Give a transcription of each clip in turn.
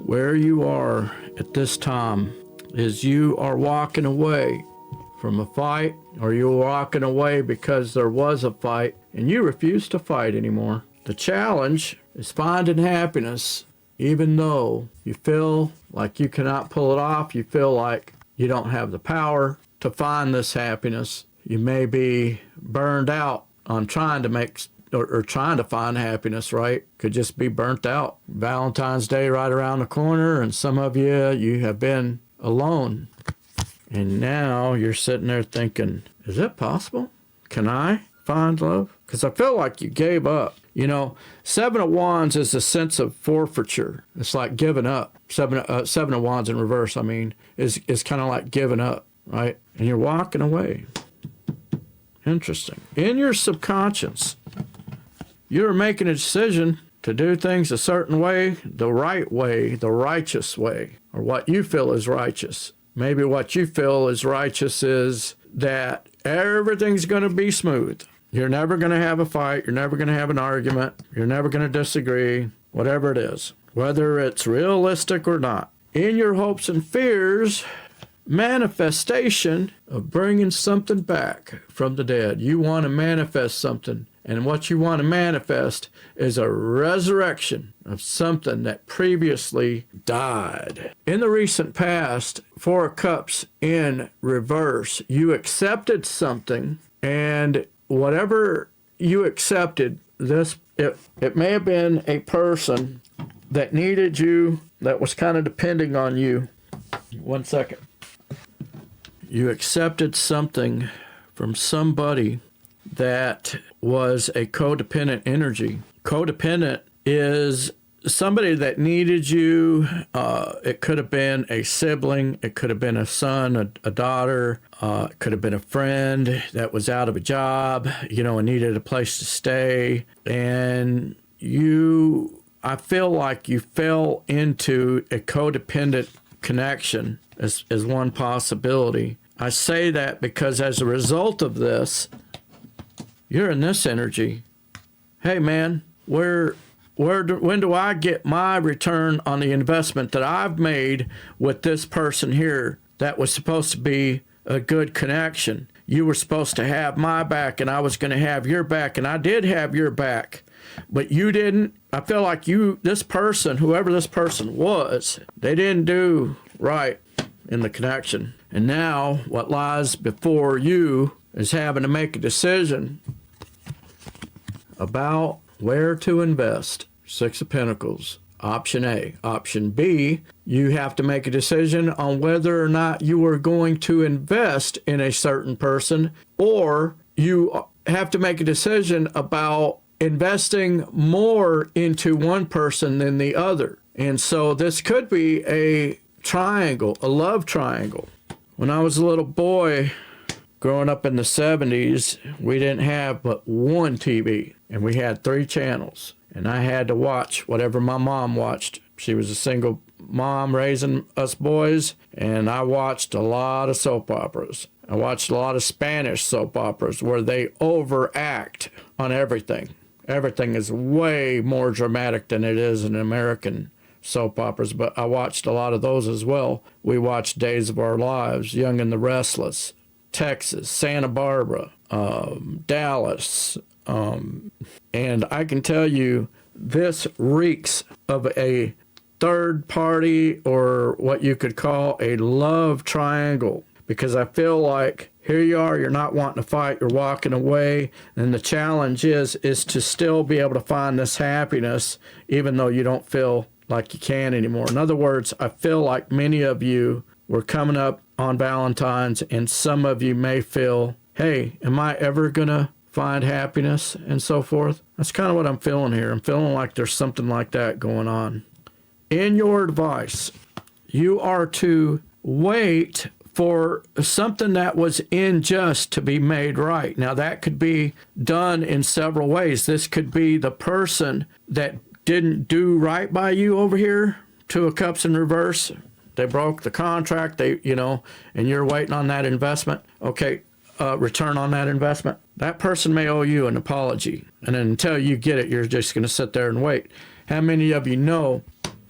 where you are at this time is you are walking away from a fight, or you're walking away because there was a fight and you refuse to fight anymore. The challenge is finding happiness even though you feel like you cannot pull it off. You feel like you don't have the power to find this happiness. You may be burned out on trying to make or trying to find happiness, right? Could just be burnt out. Valentine's Day right around the corner, and some of you have been alone. And now you're sitting there thinking, is it possible? Can I find love? Because I feel like you gave up. You know, Seven of Wands is a sense of forfeiture. It's like giving up. Seven of Wands in reverse, I mean, is kind of like giving up, right? And you're walking away. Interesting. In your subconscious, you're making a decision to do things a certain way, the righteous way, or what you feel is righteous. Maybe what you feel is righteous is that everything's going to be smooth. You're never going to have a fight. You're never going to have an argument. You're never going to disagree, whatever it is, whether it's realistic or not. In your hopes and fears, manifestation of bringing something back from the dead. You want to manifest something. And what you want to manifest is a resurrection of something that previously died. In the recent past, Four of Cups in reverse, you accepted something, and whatever you accepted, it may have been a person that needed you, that was kind of depending on you. 1 second. You accepted something from somebody that was a codependent energy. Codependent is somebody that needed you. It could have been a sibling. It could have been a son, a daughter. It could have been a friend that was out of a job, and needed a place to stay. And I feel like you fell into a codependent connection as one possibility. I say that because as a result of this, you're in this energy. Hey, man, when do I get my return on the investment that I've made with this person here that was supposed to be a good connection? You were supposed to have my back, and I was going to have your back, and I did have your back, but you didn't. I feel like this person, whoever this person was, they didn't do right in the connection. And now what lies before you is having to make a decision about where to invest. Six of Pentacles, option A. Option B, you have to make a decision on whether or not you are going to invest in a certain person, or you have to make a decision about investing more into one person than the other. And so this could be a triangle, a love triangle. When I was a little boy, growing up in the 70s, we didn't have but one TV, and we had 3 channels, and I had to watch whatever my mom watched. She was a single mom raising us boys, and I watched a lot of soap operas. I watched a lot of Spanish soap operas where they overact on everything. Everything is way more dramatic than it is in American soap operas, but I watched a lot of those as well. We watched Days of Our Lives, Young and the Restless, Texas, Santa Barbara, Dallas, and I can tell you this reeks of a third party, or what you could call a love triangle, because I feel like here you are, you're not wanting to fight, you're walking away, and the challenge is to still be able to find this happiness even though you don't feel like you can anymore. In other words, I feel like many of you were coming up on Valentine's, and some of you may feel, hey, am I ever going to find happiness, and so forth? That's kind of what I'm feeling here. I'm feeling like there's something like that going on. In your advice, you are to wait for something that was unjust to be made right. Now, that could be done in several ways. This could be the person that didn't do right by you over here, Two of Cups in reverse. They broke the contract, and you're waiting on that investment. Okay, return on that investment. That person may owe you an apology. And until you get it, you're just going to sit there and wait. How many of you know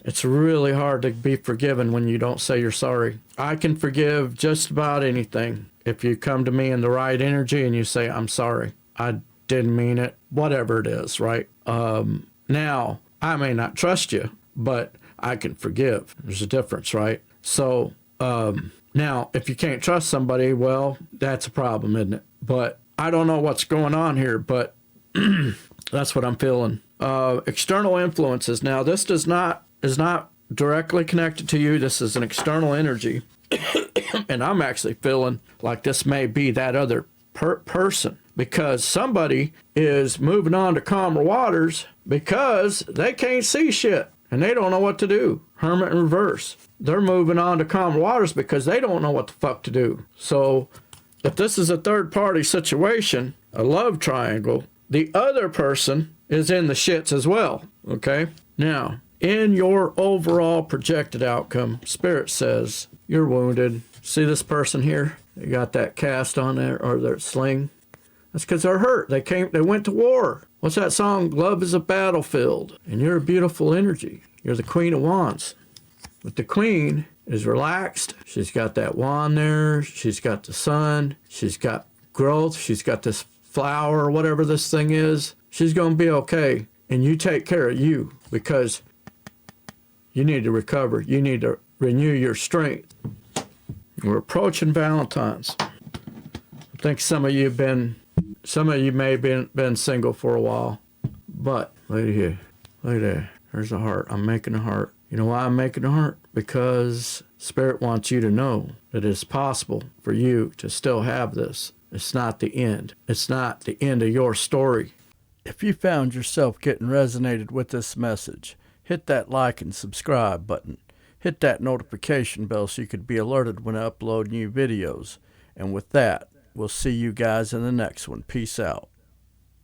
It's really hard to be forgiven when you don't say you're sorry. I can forgive just about anything if you come to me in the right energy and you say, I'm sorry. I didn't mean it. Whatever it is, right? Now, I may not trust you, but I can forgive. There's a difference, right? So, now, if you can't trust somebody, well, that's a problem, isn't it? But I don't know what's going on here, but that's what I'm feeling. External influences. Now, this is not directly connected to you. This is an external energy. And I'm actually feeling like this may be that other person, because somebody is moving on to calmer waters because they can't see shit and they don't know what to do. Hermit in reverse. They're moving on to calmer waters because they don't know what the fuck to do. So if this is a third party situation, a love triangle, the other person is in the shits as well. Okay? Now, in your overall projected outcome, Spirit says you're wounded. See this person here? They got that cast on there, or their sling. That's because they're hurt. They went to war. What's that song? Love is a battlefield. And you're a beautiful energy. You're the Queen of Wands. But the Queen is relaxed. She's got that wand there. She's got the sun. She's got growth. She's got this flower, or whatever this thing is. She's going to be okay. And you take care of you, because you need to recover. You need to renew your strength. We're approaching Valentine's. I think some of you may have been single for a while. But look at here. Look at there. There's a heart. I'm making a heart. You know why I'm making a heart? Because Spirit wants you to know that it's possible for you to still have this. It's not the end. It's not the end of your story. If you found yourself getting resonated with this message, hit that like and subscribe button. Hit that notification bell so you could be alerted when I upload new videos. And with that, we'll see you guys in the next one. Peace out.